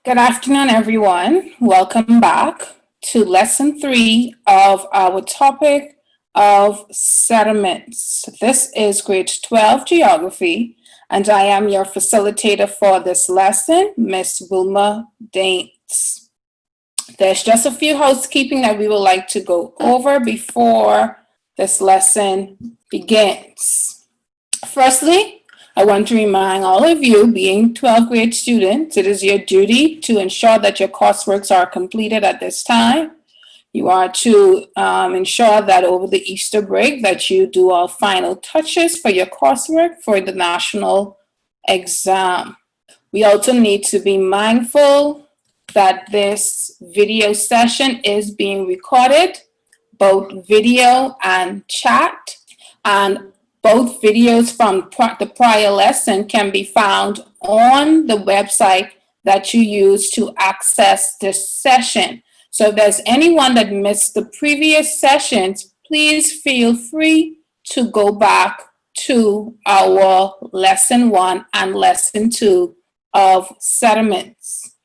Good afternoon, everyone. Welcome back to lesson 3 of our topic of settlements. This is grade 12 geography, and I am your facilitator for this lesson, Miss Wilma Daines. There's just a few housekeeping that we would like to go over before this lesson begins. Firstly, I want to remind all of you, being 12th grade students, it is your duty to ensure that your courseworks are completed at this time. You are to ensure that over the Easter break that you do all final touches for your coursework for the national exam. We also need to be mindful that this video session is being recorded, both video and chat, and both videos from the prior lesson can be found on the website that you use to access this session. So if there's anyone that missed the previous sessions, please feel free to go back to our lesson 1 and lesson 2 of settlements.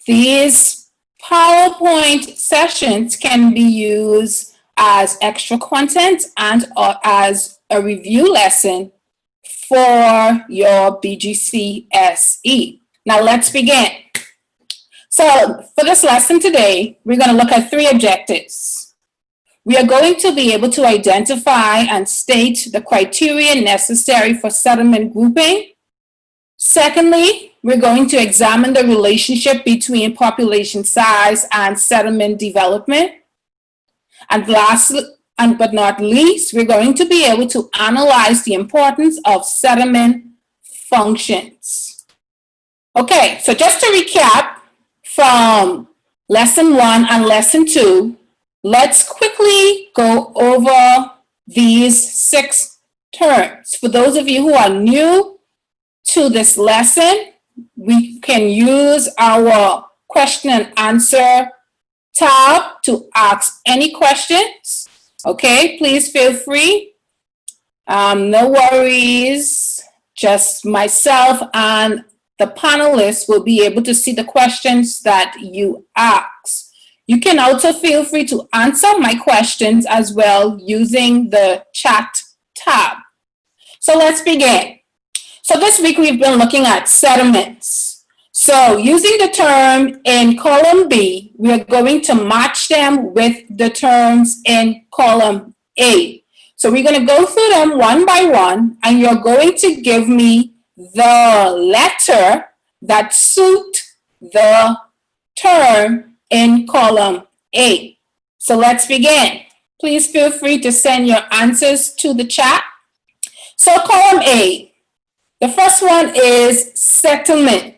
These PowerPoint sessions can be used as extra content and as a review lesson for your BGCSE. Now let's begin. So for this lesson today, we're going to look at 3 objectives. We are going to be able to identify and state the criteria necessary for settlement grouping. Secondly, we're going to examine the relationship between population size and settlement development. And lastly, but not least, we're going to be able to analyze the importance of settlement functions. Okay, so just to recap from lesson 1 and lesson 2, let's quickly go over these 6 terms. For those of you who are new to this lesson, we can use our question and answer tab to ask any questions. Okay, please feel free. No worries. Just myself and the panelists will be able to see the questions that you ask. You can also feel free to answer my questions as well using the chat tab. So let's begin. So this week we've been looking at settlements. So using the term in column B, we are going to match them with the terms in column A. So we're going to go through them one by one, and you're going to give me the letter that suit the term in column A. So let's begin. Please feel free to send your answers to the chat. So column A, the first one is settlement.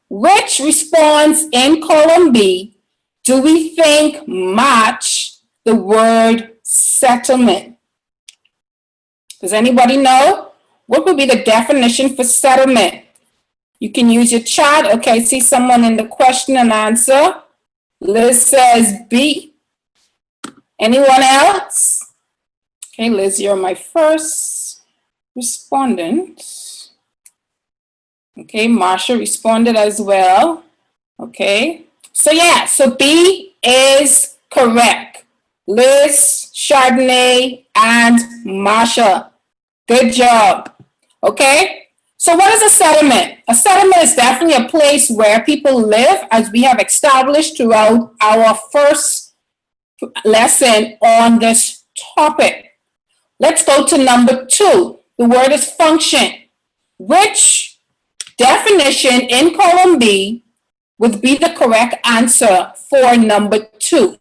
Which response in column B do we think match the word settlement? Does anybody know? What would be the definition for settlement? You can use your chat. Okay, I see someone in the question and answer. Liz says B. Anyone else? Okay, Liz, you're my first respondent. Okay, Marsha responded as well. Okay, so yeah, so B is correct. Liz, Chardonnay, and Marsha. Good job. Okay, so what is a settlement? A settlement is definitely a place where people live, as we have established throughout our first lesson on this topic. Let's go to number 2. The word is function. Which definition in column B would be the correct answer for number 2?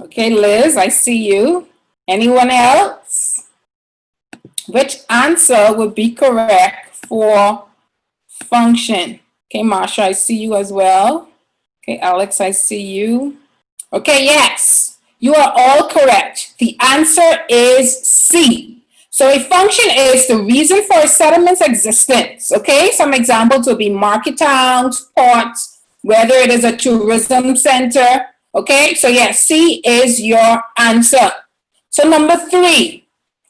Okay, Liz, I see you. Anyone else? Which answer would be correct for function? Okay, Marsha, I see you as well. Okay, Alex, I see you. Okay, yes, you are all correct. The answer is C. So a function is the reason for a settlement's existence. Okay, some examples would be market towns, ports, whether it is a tourism center. Okay, so yes, C is your answer. So number 3,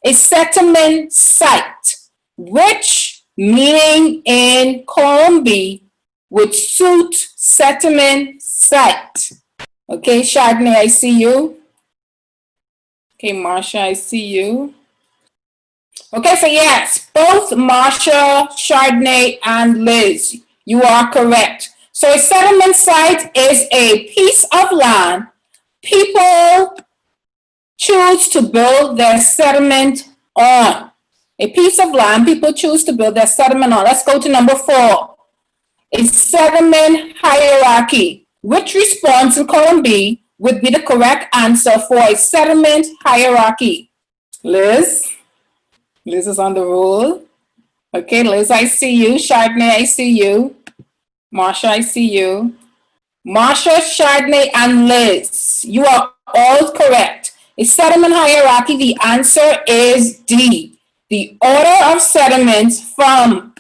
a settlement site. Which meaning in column B would suit settlement site. Okay, Chardonnay, I see you. Okay, Marsha, I see you. Okay, so yes, both Marsha, Chardonnay, and Liz, you are correct. So a settlement site is a piece of land people choose to build their settlement on. A piece of land people choose to build their settlement on. Let's go to number 4. A settlement hierarchy. Which response in column B would be the correct answer for a settlement hierarchy? Liz? Liz is on the roll. Okay, Liz, I see you. Chardonnay, I see you. Marsha, I see you. Marsha, Chardonnay, and Liz, you are all correct. A settlement hierarchy, the answer is D. The order of settlements from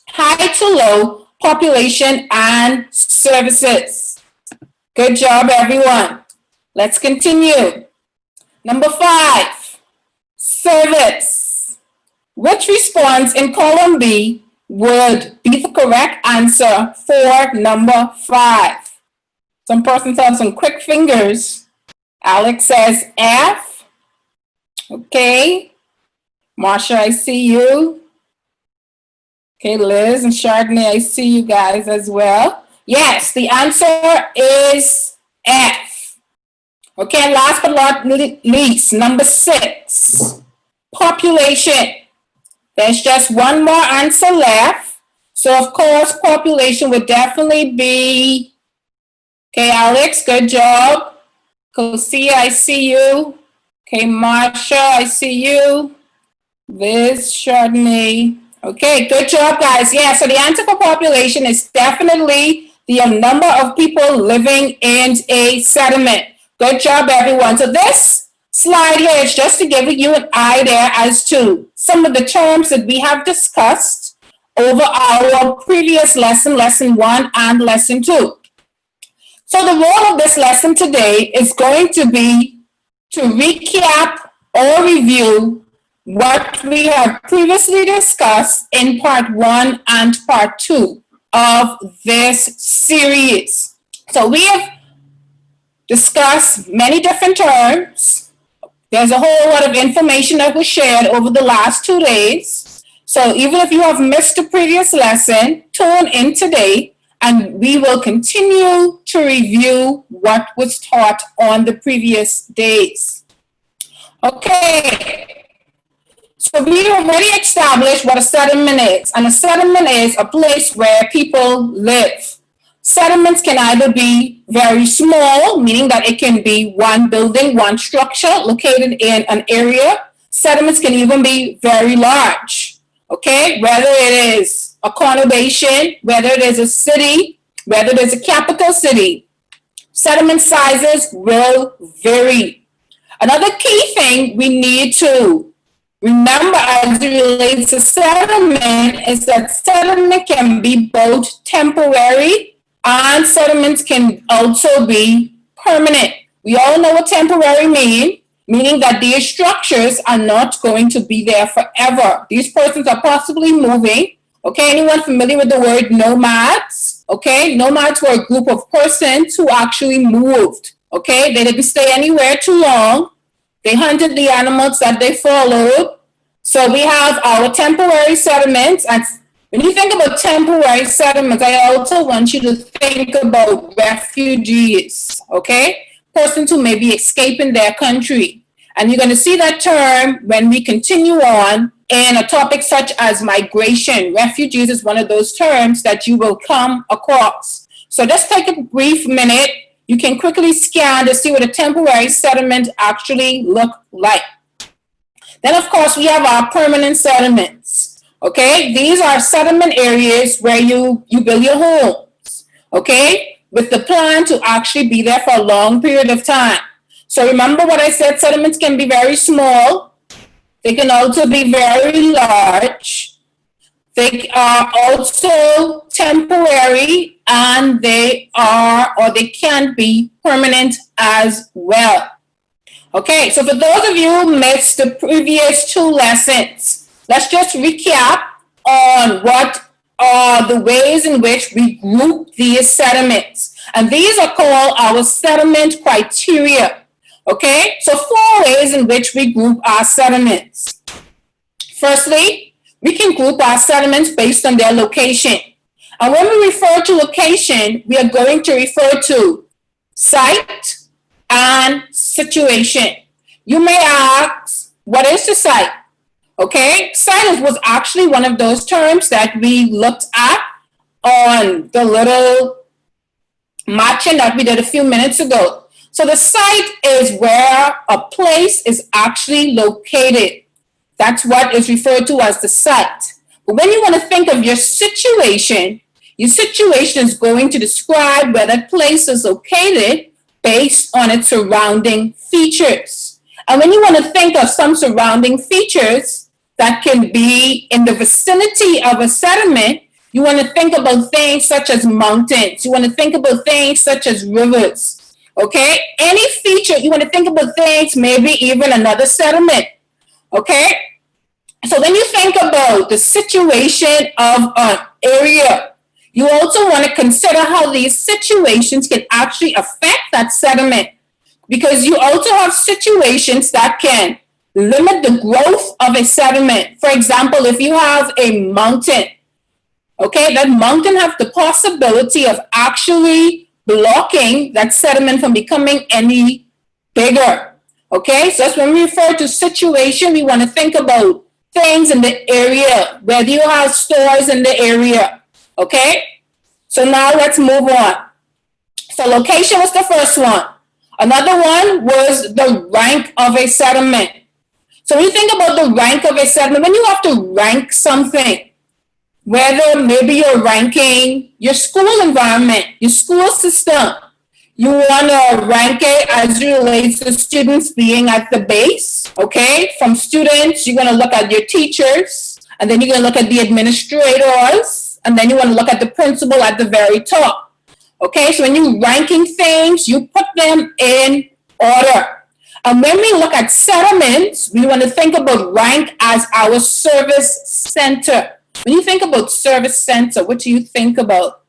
high to low, population and services. Good job, everyone. Let's continue. Number 5, service. Which response in column B would be the correct answer for number 5? Some persons have some quick fingers. Alex says F. Okay. Marsha, I see you. Okay, Liz and Chardonnay, I see you guys as well. Yes, the answer is F. Okay, last but not least, number 6, population. There's just one more answer left. So, of course, population would definitely be, okay, Alex, good job. Kosia, I see you. Okay, Marsha, I see you. Liz, Chardonnay. Okay, good job, guys. Yeah, so the answer for population is definitely the number of people living in a settlement. Good job, everyone. So this slide here is just to give you an idea as to some of the terms that we have discussed over our previous lesson, lesson 1 and lesson 2. So the role of this lesson today is going to be to recap or review what we have previously discussed in part 1 and part 2 of this series. So we have discussed many different terms. There's a whole lot of information that was shared over the last 2 days. So even if you have missed the previous lesson, tune in today and we will continue to review what was taught on the previous days. Okay. So we already established what a settlement is. And a settlement is a place where people live. Settlements can either be very small, meaning that it can be one building, one structure located in an area. Settlements can even be very large, okay? Whether it is a conurbation, whether it is a city, whether it is a capital city, settlement sizes will vary. Another key thing we need to remember as it relates to settlement is that settlement can be both temporary and settlements can also be permanent. We all know what temporary means, meaning that these structures are not going to be there forever. These persons are possibly moving. Okay, anyone familiar with the word nomads? Okay, nomads were a group of persons who actually moved. Okay, they didn't stay anywhere too long. They hunted the animals that they followed. So we have our temporary settlements. And when you think about temporary settlements, I also want you to think about refugees, okay? Persons who may be escaping their country. And you're going to see that term when we continue on in a topic such as migration. Refugees is one of those terms that you will come across. So just take a brief minute. You can quickly scan to see what a temporary settlement actually look like. Then, of course, we have our permanent settlements. Okay, these are settlement areas where you build your homes. Okay, with the plan to actually be there for a long period of time. So remember what I said, settlements can be very small. They can also be very large. They are also temporary and they can be permanent as well. Okay, so for those of you who missed the previous 2 lessons, let's just recap on what are the ways in which we group these settlements. And these are called our settlement criteria. Okay, so 4 ways in which we group our settlements. Firstly, we can group our settlements based on their location. And when we refer to location, we are going to refer to site and situation. You may ask, what is the site? Okay, site was actually one of those terms that we looked at on the little matching that we did a few minutes ago. So the site is where a place is actually located. That's what is referred to as the site. But when you want to think of your situation is going to describe where that place is located based on its surrounding features. And when you want to think of some surrounding features that can be in the vicinity of a settlement, you want to think about things such as mountains. You want to think about things such as rivers. Okay? Any feature, you want to think about things, maybe even another settlement. Okay? So when you think about the situation of an area, you also want to consider how these situations can actually affect that settlement. Because you also have situations that can limit the growth of a settlement. For example, if you have a mountain, okay, that mountain has the possibility of actually blocking that settlement from becoming any bigger. Okay, so that's when we refer to situation, we want to think about things in the area, whether you have stores in the area. Okay, so now let's move on. So location was the first one. Another one was the rank of a settlement. So when you think about the rank of a settlement, when you have to rank something, whether maybe you're ranking your school environment, your school system, you want to rank it as it relates to students being at the base, okay? From students, you're going to look at your teachers, and then you're going to look at the administrators, and then you want to look at the principal at the very top. Okay, so when you're ranking things, you put them in order. And when we look at settlements, we want to think about rank as our service center. When you think about service center, what do you think about?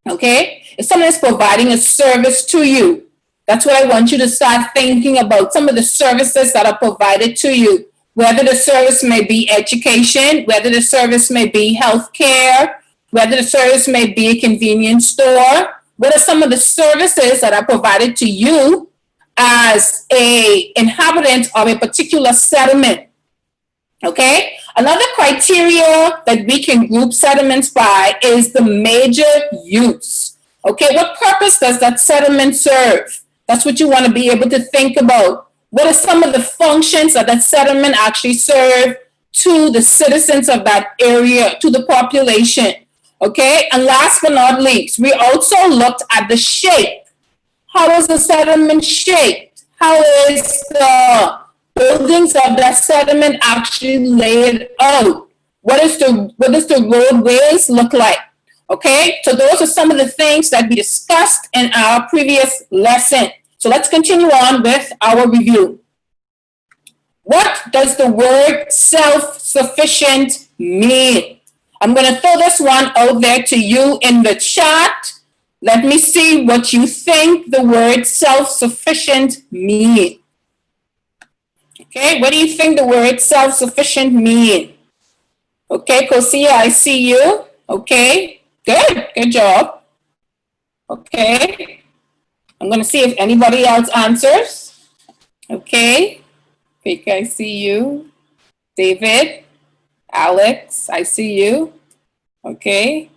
Okay, if someone is providing a service to you, that's what I want you to start thinking about, some of the services that are provided to you, whether the service may be education, whether the service may be healthcare, whether the service may be a convenience store. What are some of the services that are provided to you as an inhabitant of a particular settlement? Okay, another criteria that we can group settlements by is the major use. Okay, what purpose does that settlement serve? That's what you want to be able to think about. What are some of the functions that that settlement actually serve to the citizens of that area, to the population? Okay, and last but not least, we also looked at the shape. How is the settlement shaped? How is the buildings of that settlement actually laid out? What does the roadways look like? Okay, so those are some of the things that we discussed in our previous lesson. So let's continue on with our review. What does the word self-sufficient mean? I'm going to throw this one out there to you in the chat. Let me see what you think the word self-sufficient mean. Okay, what do you think the word self-sufficient mean? Okay, Kosia, I see you. Okay, good job. Okay, I'm going to see if anybody else answers. Okay, Pika, I see you. David. Alex, I see you. Okay.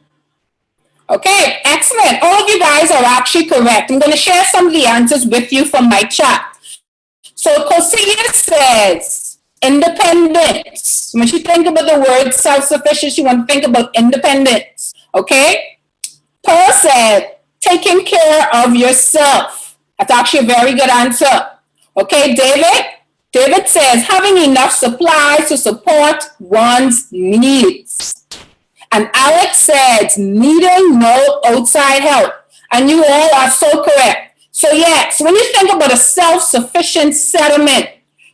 Okay, excellent. All of you guys are actually correct. I'm going to share some of the answers with you from my chat. So Kosia says independence. When you think about the word self-sufficiency, you want to think about independence. Okay. Paul said taking care of yourself. That's actually a very good answer. Okay, David says having enough supplies to support one's needs. And Alex says needing no outside help. And you all are so correct. So when you think about a self-sufficient settlement,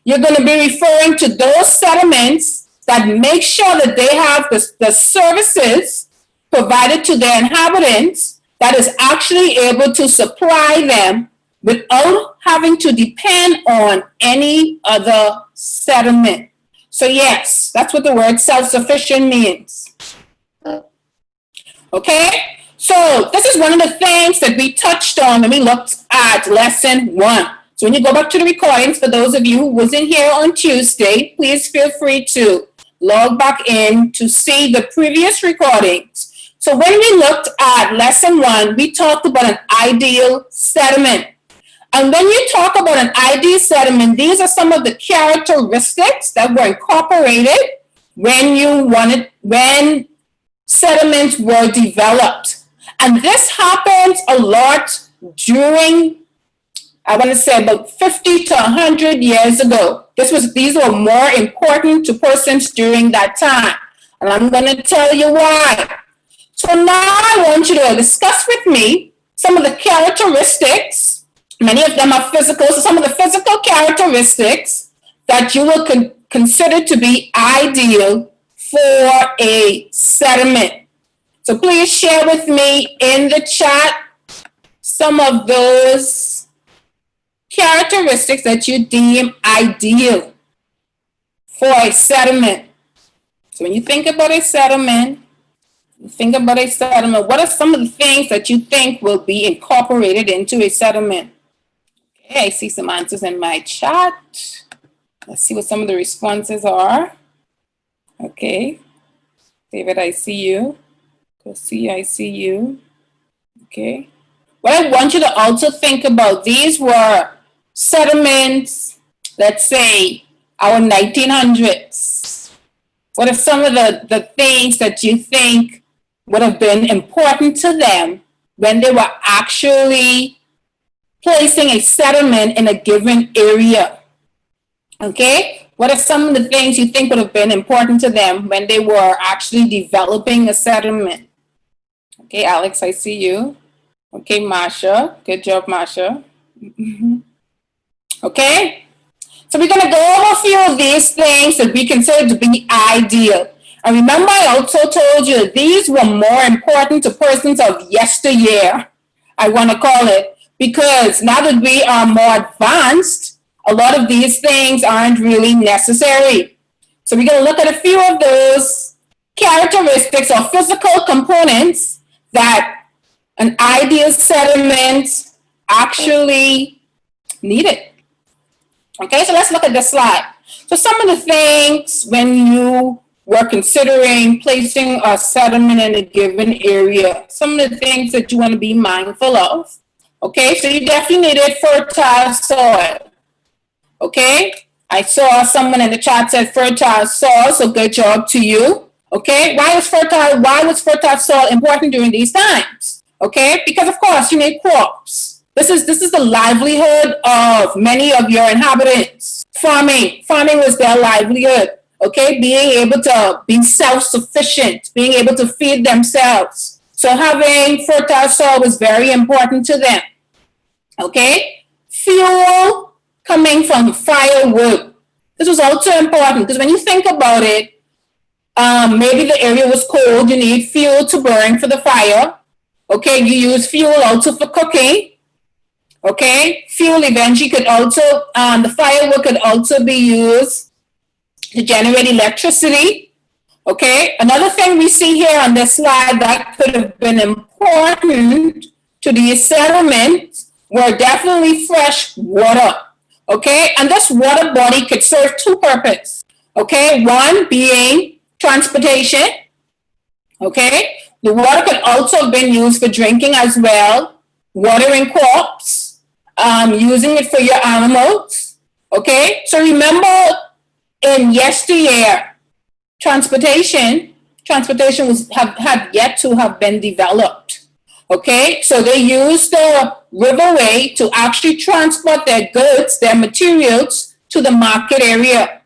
you're going to be referring to those settlements that make sure that they have the services provided to their inhabitants that is actually able to supply them without having to depend on any other settlement. So yes, that's what the word self-sufficient means. Okay? So this is one of the things that we touched on when we looked at lesson 1. So when you go back to the recordings, for those of you who wasn't here on Tuesday, please feel free to log back in to see the previous recordings. So when we looked at lesson 1, we talked about an ideal settlement. And when you talk about an ideal settlement, these are some of the characteristics that were incorporated when settlements were developed. And this happens a lot during, I want to say, about 50 to 100 years ago. These were more important to persons during that time. And I'm going to tell you why. So now I want you to discuss with me some of the characteristics. Many of them are physical. So some of the physical characteristics that you will consider to be ideal for a settlement. So please share with me in the chat some of those characteristics that you deem ideal for a settlement. So when you think about a settlement, what are some of the things that you think will be incorporated into a settlement? Okay, I see some answers in my chat. Let's see what some of the responses are. Okay. David, I see you. Kosi, I see you. Okay. What I want you to also think about, these were settlements, let's say, our 1900s. What are some of the things that you think would have been important to them when they were actually placing a settlement in a given area? Okay? What are some of the things you think would have been important to them when they were actually developing a settlement? Okay, Alex, I see you. Okay, Masha. Good job, Masha. Okay? So we're going to go over a few of these things that we consider to be ideal. And remember, I also told you these were more important to persons of yesteryear, I want to call it, because now that we are more advanced, a lot of these things aren't really necessary. So we're going to look at a few of those characteristics or physical components that an ideal settlement actually needed. Okay, so let's look at this slide. So some of the things when you were considering placing a settlement in a given area, some of the things that you want to be mindful of. Okay, so you definitely needed fertile soil. Okay, I saw someone in the chat said fertile soil, so good job to you. Okay, why was fertile soil important during these times? Okay, because of course you need crops. This is the livelihood of many of your inhabitants. Farming was their livelihood. Okay, being able to be self-sufficient, being able to feed themselves. So having fertile soil was very important to them. Okay, fuel coming from firewood. This was also important because when you think about it, maybe the area was cold, you need fuel to burn for the fire. Okay, you use fuel also for cooking. Okay, fuel eventually could also, the firewood could also be used to generate electricity. Okay, another thing we see here on this slide that could have been important to these settlements were definitely fresh water. Okay, and this water body could serve two purposes. Okay, one being transportation. Okay, the water could also have been used for drinking as well, watering crops, using it for your animals. Okay, so remember in yesteryear, transportation had yet to have been developed. Okay, so they used the riverway to actually transport their goods, their materials to the market area.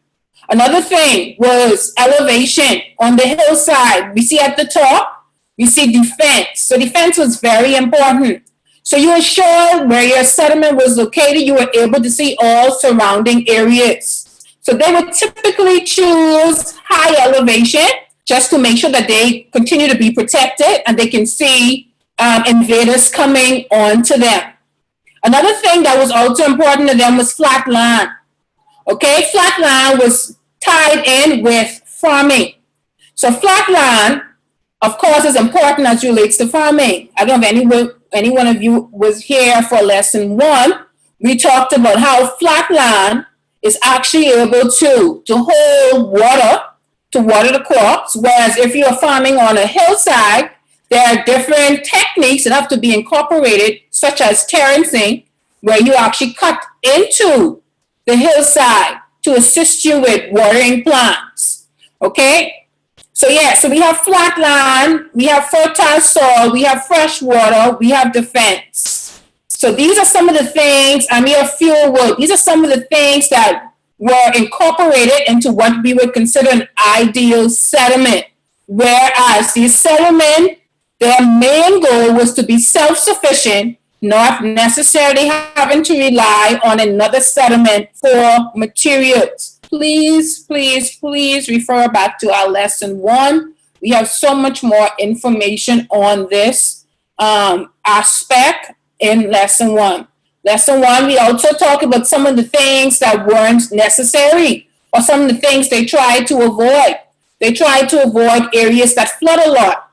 Another thing was elevation on the hillside. We see at the top, we see defense. So defense was very important. So you ensured where your settlement was located, you were able to see all surrounding areas. So they would typically choose high elevation just to make sure that they continue to be protected and they can see invaders coming onto them. Another thing that was also important to them was flat land. Okay, flat land was tied in with farming. So flat land, of course, is important as relates to farming. I don't know if any one of you was here for lesson 1. We talked about how flat land is actually able to hold water, to water the crops, whereas if you're farming on a hillside, there are different techniques that have to be incorporated, such as terracing, where you actually cut into the hillside to assist you with watering plants. Okay? So we have flat land, we have fertile soil, we have fresh water, we have defense. So these are some of the things, and we have fuel wood. These are some of the things that were incorporated into what we would consider an ideal settlement. Whereas these settlements, their main goal was to be self-sufficient, not necessarily having to rely on another settlement for materials. Please refer back to our lesson 1. We have so much more information on this aspect in lesson 1. Lesson 1, we also talk about some of the things that weren't necessary, or some of the things they tried to avoid. They tried to avoid areas that flood a lot.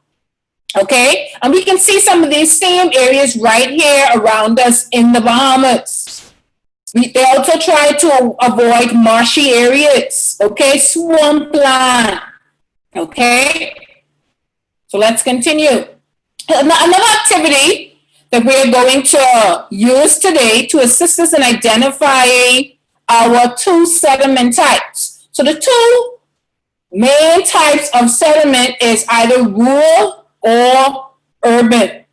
Okay, and we can see some of these same areas right here around us in the Bahamas. They also try to avoid marshy areas, okay, swampland, okay. So let's continue. Another activity that we're going to use today to assist us in identifying our 2 settlement types. So the 2 main types of settlement is either rural or urban.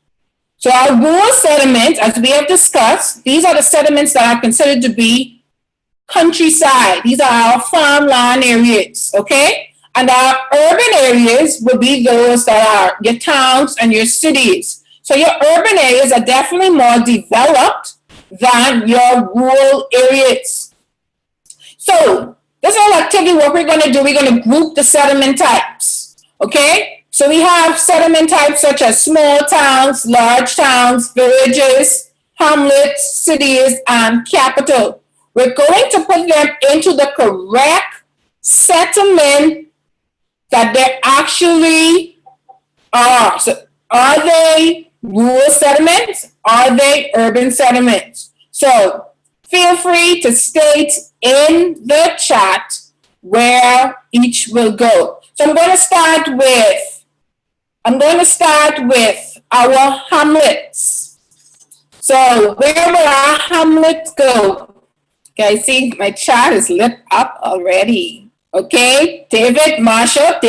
So our rural settlements, as we have discussed, these are the settlements that are considered to be countryside. These are our farmland areas, okay? And our urban areas will be those that are your towns and your cities. So your urban areas are definitely more developed than your rural areas. So this whole activity, what we're going to do, we're going to group the settlement types, okay? So we have settlement types such as small towns, large towns, villages, hamlets, cities, and capital. We're going to put them into the correct settlement that they actually are. So are they rural settlements? Are they urban settlements? So feel free to state in the chat where each will go. So I'm going to start with our hamlets. So where will our hamlets go? Okay, I see my chat is lit up already. Okay, David and Marsha,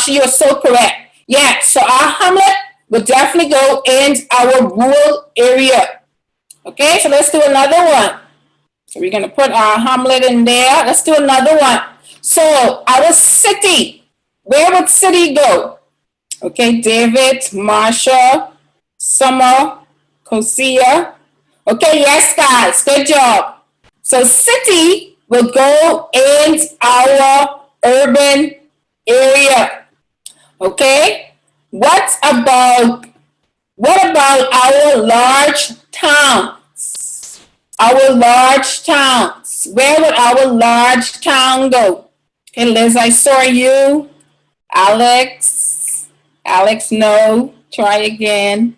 you are so correct. Yeah, so our hamlet will definitely go in our rural area. Okay, so let's do another one. So we're going to put our hamlet in there. Let's do another one. So our city, where would city go? Okay, David, Marsha, Summer, Kosia. Okay, yes, guys, good job. So city will go in our urban area. Okay, what about our large towns? Our large towns. Where would our large town go? Okay, Liz, I saw you. Alex, no. Try again.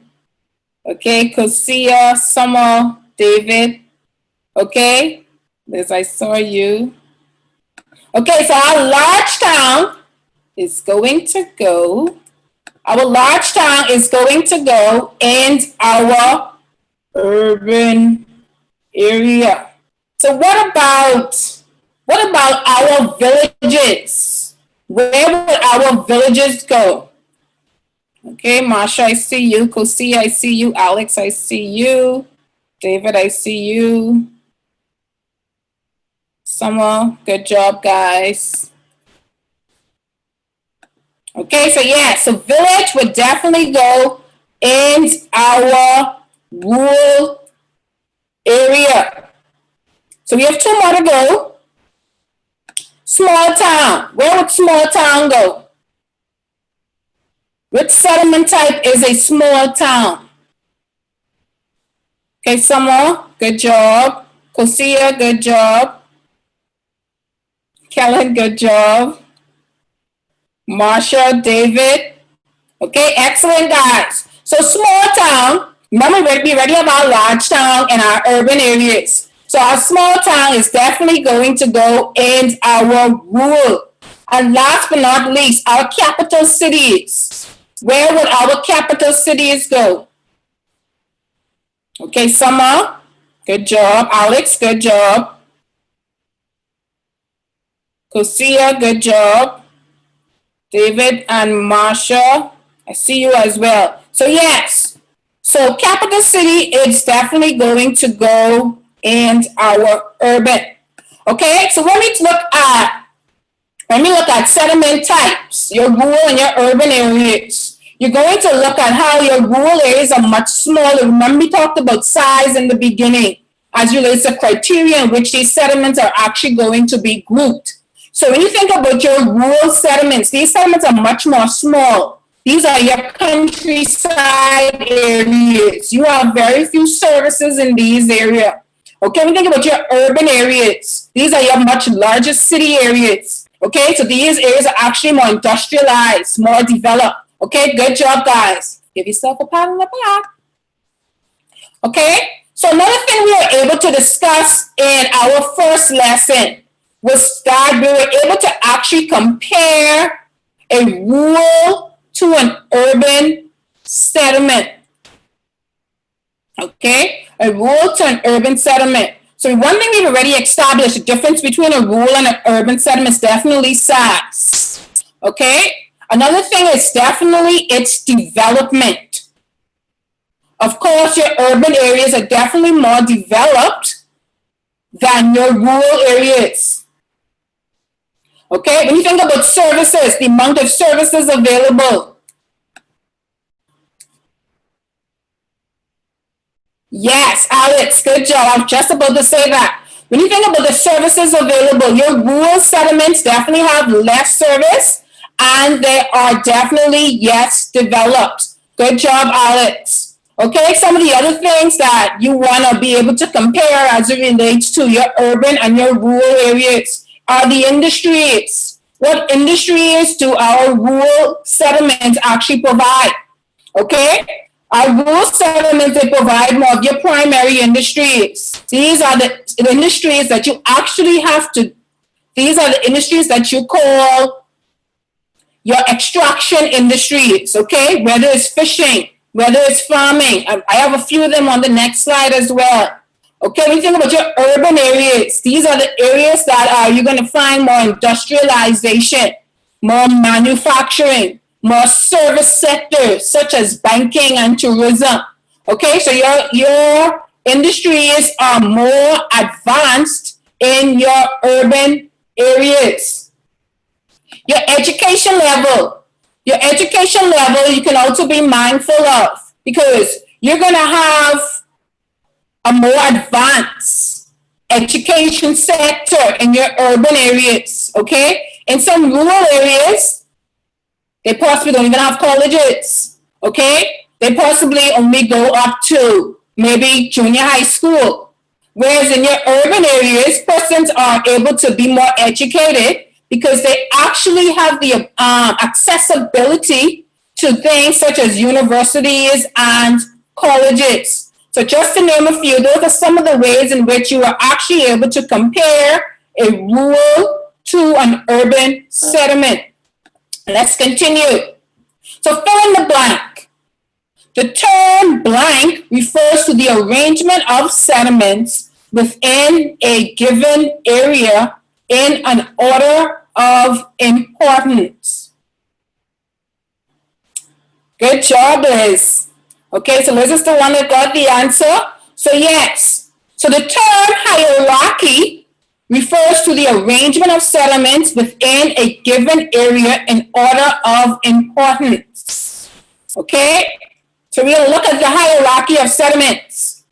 Okay, Kosia, Summer, David. Okay, Liz, I saw you. Okay, so our large town is going to go. Our large town is going to go in our urban area. So what about our villages? Where would our villages go? Okay, Marsha, I see you. Kosia, I see you. Alex, I see you. David, I see you. Summer, good job, guys. Okay, so village would definitely go in our rural area. So we have 2 more to go. Small town. Where would small town go? Which settlement type is a small town? Okay, Summer, good job. Kosia, good job. Kellen, good job. Marsha, David. Okay, excellent, guys. So small town, remember, we already have our large town and our urban areas. So our small town is definitely going to go in our rural. And last but not least, our capital cities. Where would our capital cities go? Okay, Summer, good job. Alex, good job. Kosia, good job. David and Marsha, I see you as well. So yes, so capital city is definitely going to go in our urban. Okay, so when we look at settlement types, your rural and your urban areas, you're going to look at how your rural areas are much smaller. Remember, we talked about size in the beginning as relates to criteria in which these settlements are actually going to be grouped. So when you think about your rural settlements, these settlements are much more small. These are your countryside areas. You have very few services in these areas. Okay, when you think about your urban areas, these are your much larger city areas. Okay, so these areas are actually more industrialized, more developed. Okay, good job, guys. Give yourself a pat on the back. Okay, so another thing we were able to discuss in our first lesson was that we were able to actually compare a rural to an urban settlement. Okay, a rural to an urban settlement. So one thing we've already established, the difference between a rural and an urban settlement is definitely size. Okay, another thing is definitely its development. Of course, your urban areas are definitely more developed than your rural areas. Okay, when you think about services, the amount of services available. Yes, Alex, good job. I was just about to say that. When you think about the services available, your rural settlements definitely have less service and they are definitely, yes, developed. Good job, Alex. Okay, some of the other things that you want to be able to compare as it relates to your urban and your rural areas are the industries. What industries do our rural settlements actually provide? Okay, our rural settlements, they provide more of your primary industries. These are the industries that you actually have to, these are the industries that you call your extraction industries, okay? Whether it's fishing, whether it's farming. I have a few of them on the next slide as well. Okay, when you think about your urban areas, these are the areas that you're going to find more industrialization, more manufacturing, more service sectors such as banking and tourism. Okay, so your industries are more advanced in your urban areas. Your education level, you can also be mindful of because you're going to have a more advanced education sector in your urban areas, okay? In some rural areas, they possibly don't even have colleges, okay? They possibly only go up to maybe junior high school. Whereas in your urban areas, persons are able to be more educated because they actually have the accessibility to things such as universities and colleges. So just to name a few, those are some of the ways in which you are actually able to compare a rural to an urban settlement. Let's continue. So fill in the blank. The term blank refers to the arrangement of settlements within a given area in an order of importance. Good job, Liz. Okay, so Liz is the one that got the answer. So yes, so the term hierarchy refers to the arrangement of settlements within a given area in order of importance. Okay, so we're going to look at the hierarchy of settlements.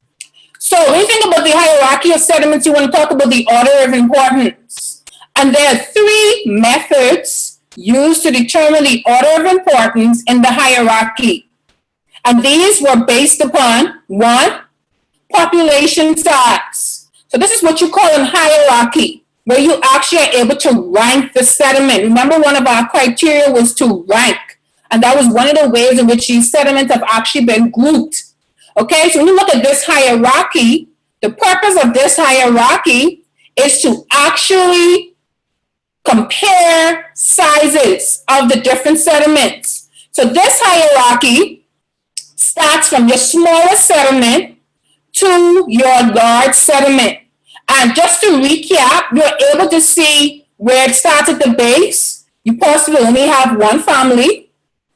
So when you think about the hierarchy of settlements, you want to talk about the order of importance. And there are three methods used to determine the order of importance in the hierarchy. And these were based upon one, population size. So this is what you call a hierarchy, where you actually are able to rank the settlement. Remember, one of our criteria was to rank. And that was one of the ways in which these settlements have actually been grouped. Okay, so when you look at this hierarchy, the purpose of this hierarchy is to actually compare sizes of the different settlements. So this hierarchy starts from your smallest settlement to your large settlement. And just to recap, you're able to see where it starts at the base. You possibly only have one family.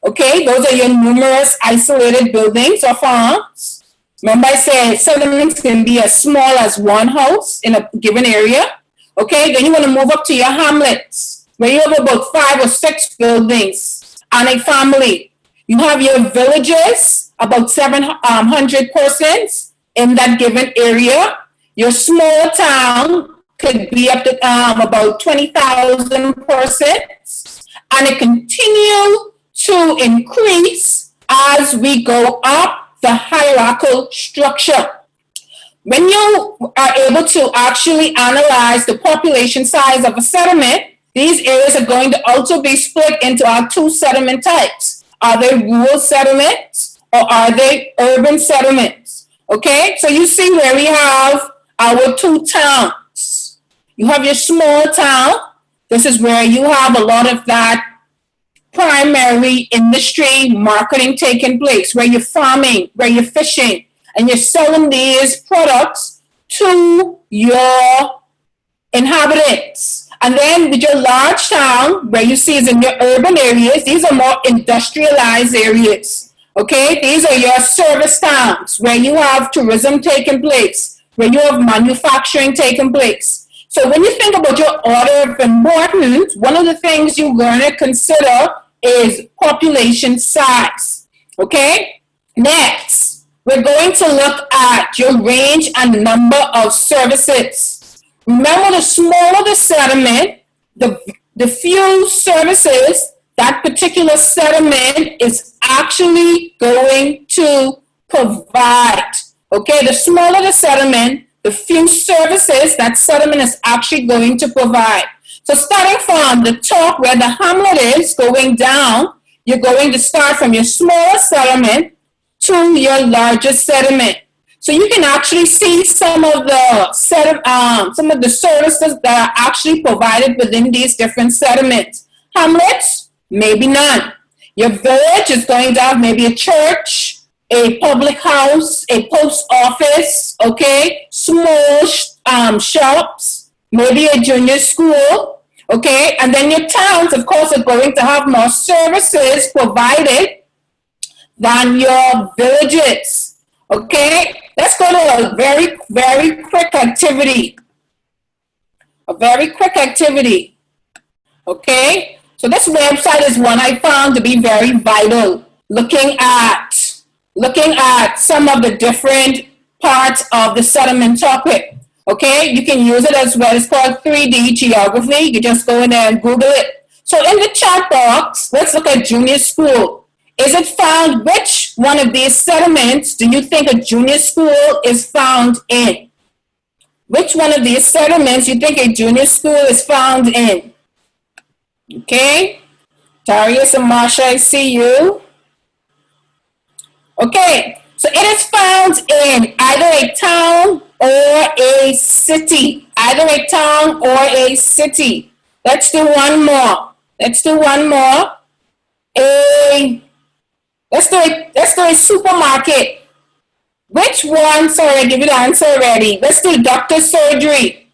Okay, those are your numerous isolated buildings or farms. Remember I said settlements can be as small as one house in a given area. Okay, then you want to move up to your hamlets, where you have about 5 or 6 buildings and a family. You have your villages, about 700 persons in that given area. Your small town could be up to about 20,000 persons, and it continues to increase as we go up the hierarchical structure. When you are able to actually analyze the population size of a settlement, these areas are going to also be split into our 2 settlement types. Are they rural settlements or are they urban settlements? Okay, so you see where we have our 2 towns. You have your small town. This is where you have a lot of that primary industry marketing taking place, where you're farming, where you're fishing, and you're selling these products to your inhabitants. And then with your large town, where you see is in your urban areas, these are more industrialized areas. Okay, these are your service towns, where you have tourism taking place, where you have manufacturing taking place. So when you think about your order of importance, one of the things you're going to consider is population size. Okay? Next, we're going to look at your range and number of services. Remember, the smaller the settlement, the few services that particular settlement is actually going to provide. Okay? The smaller the settlement, the few services that settlement is actually going to provide. So starting from the top where the hamlet is going down, you're going to start from your smallest settlement to your largest settlement. So you can actually see some of the services that are actually provided within these different settlements. Hamlets, maybe none. Your village is going to have maybe a church, a public house, a post office, okay, small shops, maybe a junior school, okay, and then your towns, of course, are going to have more services provided than your villages, okay. Let's go to a very, very quick activity. A very quick activity, okay. So this website is one I found to be very vital, looking at some of the different parts of the settlement topic. Okay, you can use it as well. It's called 3D geography. You just go in there and Google it. So in the chat box, let's look at junior school. Is it found, which one of these settlements do you think a junior school is found in? Which one of these settlements you think a junior school is found in? Okay, Darius and Marsha, I see you. Okay, so it is found in either a town or a city. Either a town or a city. Let's do one more. Let's do a supermarket. Which one? Sorry, I give you the answer already. Let's do doctor's surgery.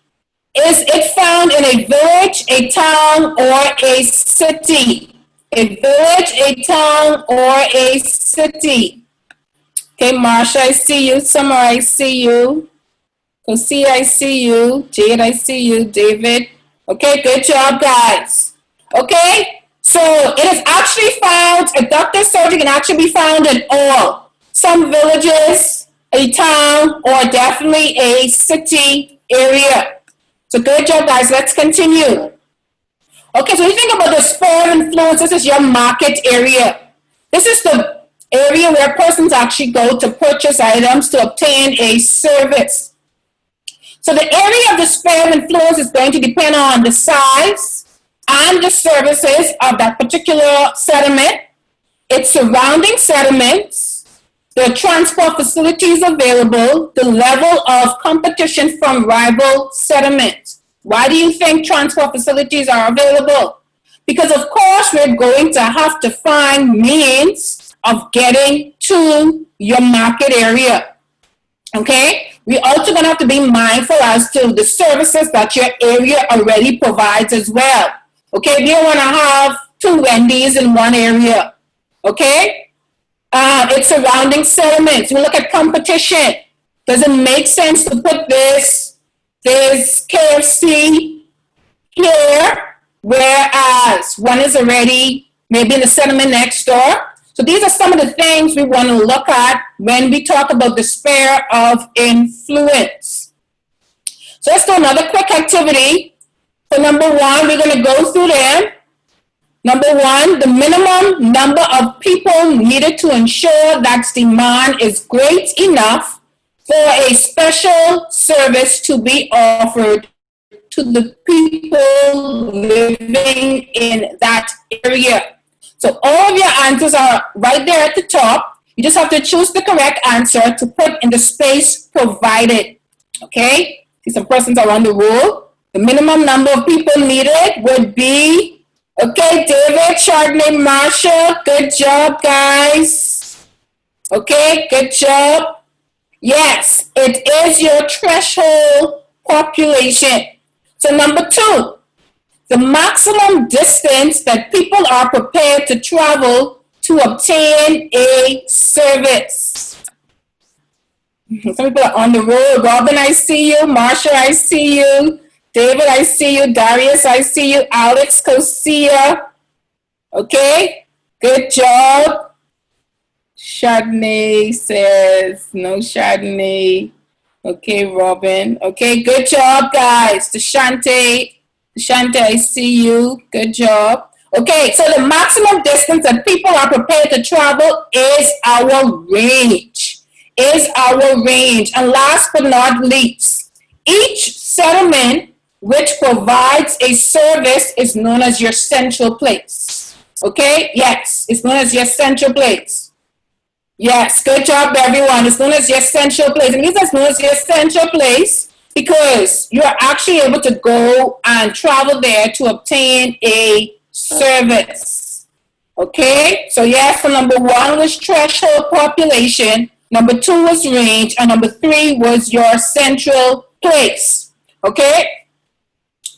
Is it found in a village, a town, or a city? A village, a town, or a city? Okay, Marsha, I see you. Summer, I see you. Kosia, I see you. Jade, I see you. David. Okay, good job, guys. Okay, so it is actually found, a doctor's surgery can actually be found in all. Some villages, a town, or definitely a city area. So good job, guys. Let's continue. Okay, so you think about the sphere of influence. This is your market area. This is the area where persons actually go to purchase items to obtain a service. So the area of the sphere of influence is going to depend on the size and the services of that particular settlement, its surrounding settlements, the transport facilities available, the level of competition from rival settlements. Why do you think transport facilities are available? Because of course we're going to have to find means of getting to your market area. Okay? We're also going to have to be mindful as to the services that your area already provides as well. Okay? We don't want to have 2 Wendy's in one area. Okay? It's surrounding settlements. We look at competition. Does it make sense to put this KFC here, whereas one is already maybe in the settlement next door? So these are some of the things we want to look at when we talk about the sphere of influence. So let's do another quick activity. So number 1, we're going to go through them. Number 1, the minimum number of people needed to ensure that demand is great enough for a special service to be offered to the people living in that area. So all of your answers are right there at the top. You just have to choose the correct answer to put in the space provided. Okay? See, some persons are on the rule. The minimum number of people needed would be, okay, David, Chardonnay, Marsha, good job, guys. Okay, good job. Yes, it is your threshold population. So number 2, the maximum distance that people are prepared to travel to obtain a service. Some people are on the road. Robin, I see you. Marsha, I see you. David, I see you. Darius, I see you. Alex, Kosia. Okay, good job. Chardonnay says no Chardonnay. Okay, Robin. Okay, good job, guys. Deshante, I see you. Good job. Okay, so the maximum distance that people are prepared to travel is our range. And last but not least, each settlement which provides a service is known as your central place. Okay? Yes, it's known as your central place. Yes, good job, everyone. It's known as your central place. And it's known as your central place because you are actually able to go and travel there to obtain a service. Okay? So yes, so number 1 was threshold population, number 2 was range, and number 3 was your central place. Okay?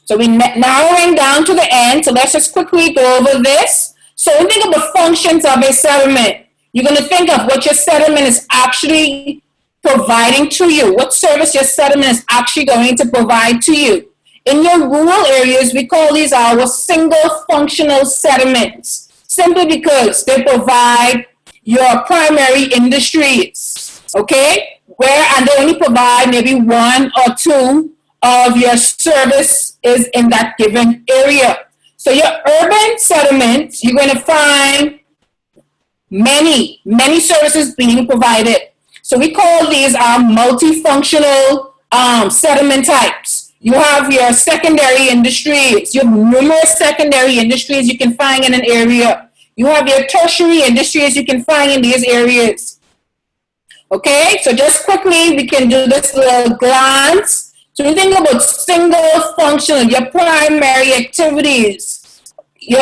So we're narrowing down to the end. So let's just quickly go over this. So we think of the functions of a settlement. You're going to think of what your settlement is actually providing to you, what service your settlement is actually going to provide to you. In your rural areas, we call these our single functional settlements, simply because they provide your primary industries, okay? And they only provide maybe 1 or 2 of your service is in that given area. So your urban settlements, you're going to find many services being provided. So we call these our multifunctional settlement types. You have your secondary industries. You have numerous secondary industries you can find in an area. You have your tertiary industries you can find in these areas. Okay, so just quickly, we can do this little glance. So you think about single functional, your primary activities.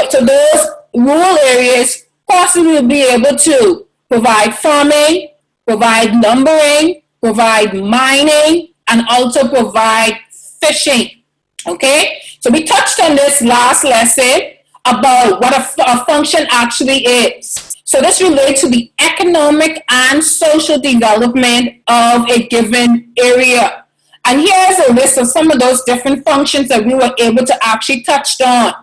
So those rural areas possibly will be able to provide farming, provide lumbering, provide mining, and also provide fishing. Okay? So we touched on this last lesson about what a function actually is. So this relates to the economic and social development of a given area. And here's a list of some of those different functions that we were able to actually touch on.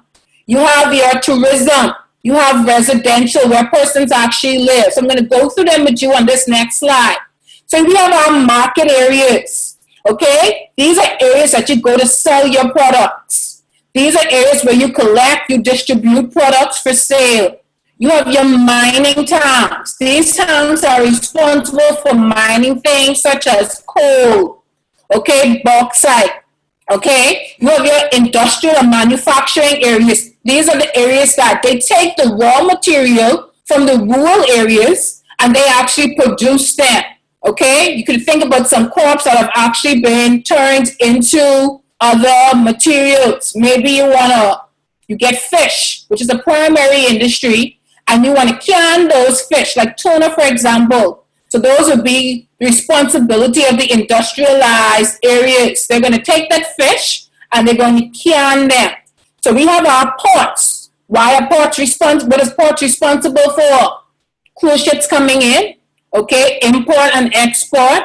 You have your tourism. You have residential, where persons actually live. So I'm going to go through them with you on this next slide. So we have our market areas. Okay? These are areas that you go to sell your products. These are areas where you collect, you distribute products for sale. You have your mining towns. These towns are responsible for mining things such as coal, okay, bauxite, okay? You have your industrial and manufacturing areas. These are the areas that they take the raw material from the rural areas and they actually produce them, okay? You can think about some crops that have actually been turned into other materials. Maybe you get fish, which is a primary industry, and you want to can those fish, like tuna, for example. So those would be the responsibility of the industrialized areas. They're going to take that fish and they're going to can them. So we have our ports. Why are ports responsible? What is ports responsible for? Cruise ships coming in, okay, import and export,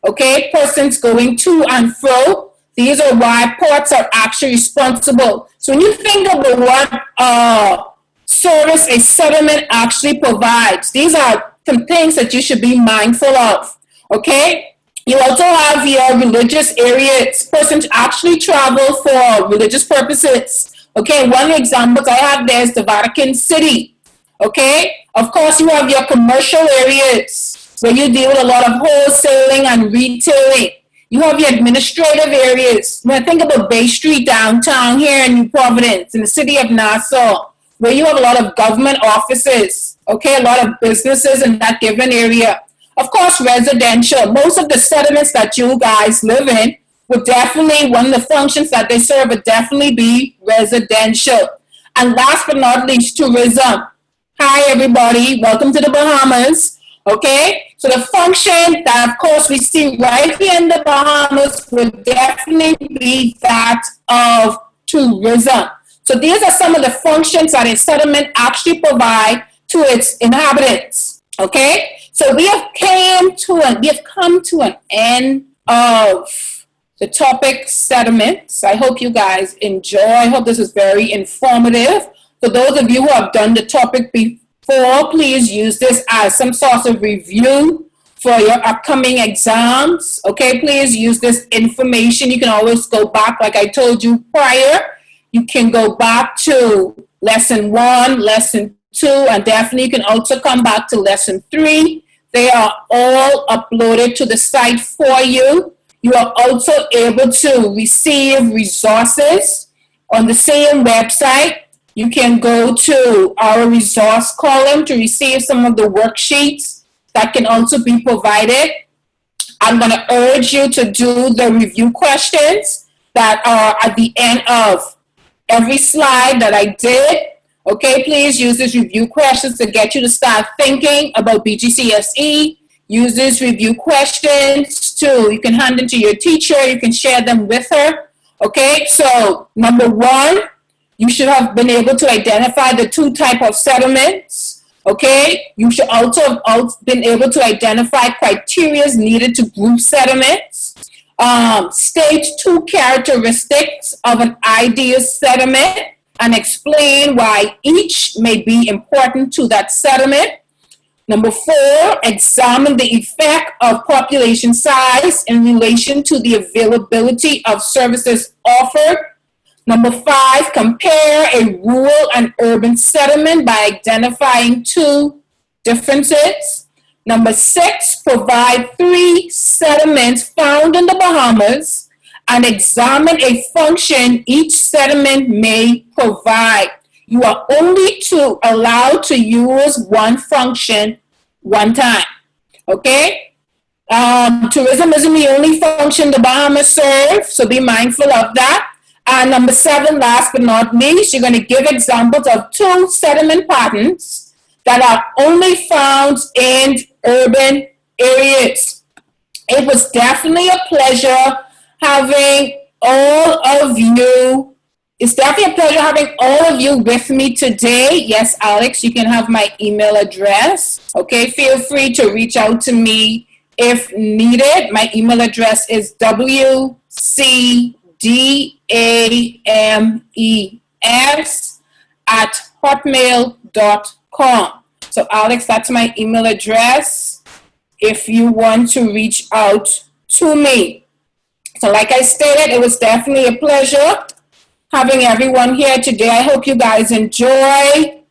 okay, persons going to and fro. These are why ports are actually responsible. So when you think about what service a settlement actually provides, these are some things that you should be mindful of, okay? You also have your religious areas. Persons actually travel for religious purposes. Okay, one of the examples I have there is the Vatican City. Okay, of course you have your commercial areas where you deal with a lot of wholesaling and retailing. You have your administrative areas. When I think about Bay Street downtown here in New Providence, in the city of Nassau, where you have a lot of government offices, okay, a lot of businesses in that given area. Of course, residential. Most of the settlements that you guys live in would definitely, one of the functions that they serve would definitely be residential. And last but not least, tourism. Hi, everybody. Welcome to the Bahamas. Okay, so the function that, of course, we see right here in the Bahamas would definitely be that of tourism. So these are some of the functions that a settlement actually provide to its inhabitants. Okay, so we have come to an end of the topic settlements. I hope you guys enjoy. I hope this is very informative. For those of you who have done the topic before, please use this as some sort of review for your upcoming exams. Okay, please use this information. You can always go back, like I told you prior. You can go back to lesson 1, lesson 2, and definitely you can also come back to lesson 3. They are all uploaded to the site for you. You are also able to receive resources on the same website. You can go to our resource column to receive some of the worksheets that can also be provided. I'm going to urge you to do the review questions that are at the end of every slide that I did. Okay, please use these review questions to get you to start thinking about BGCSE. Use these review questions too. You can hand them to your teacher. You can share them with her. Okay, so number 1, you should have been able to identify the 2 types of settlements. Okay, you should also have been able to identify criteria needed to group settlements. State 2 characteristics of an ideal settlement and explain why each may be important to that settlement. Number 4, examine the effect of population size in relation to the availability of services offered. Number 5, compare a rural and urban settlement by identifying 2 differences. Number 6, provide 3 settlements found in the Bahamas and examine a function each settlement may provide. You are only allowed to use one function one time. Okay? Tourism isn't the only function the Bahamas serve, so be mindful of that. And number 7, last but not least, you're going to give examples of 2 settlement patterns that are only found in urban areas. It was definitely a pleasure having all of you. It's definitely a pleasure having all of you with me today. Yes, Alex, you can have my email address. Okay, feel free to reach out to me if needed. My email address is wcdames@hotmail.com. So Alex, that's my email address if you want to reach out to me. So like I stated, it was definitely a pleasure having everyone here today. I hope you guys enjoy.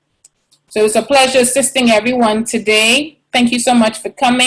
So it's a pleasure assisting everyone today. Thank you so much for coming.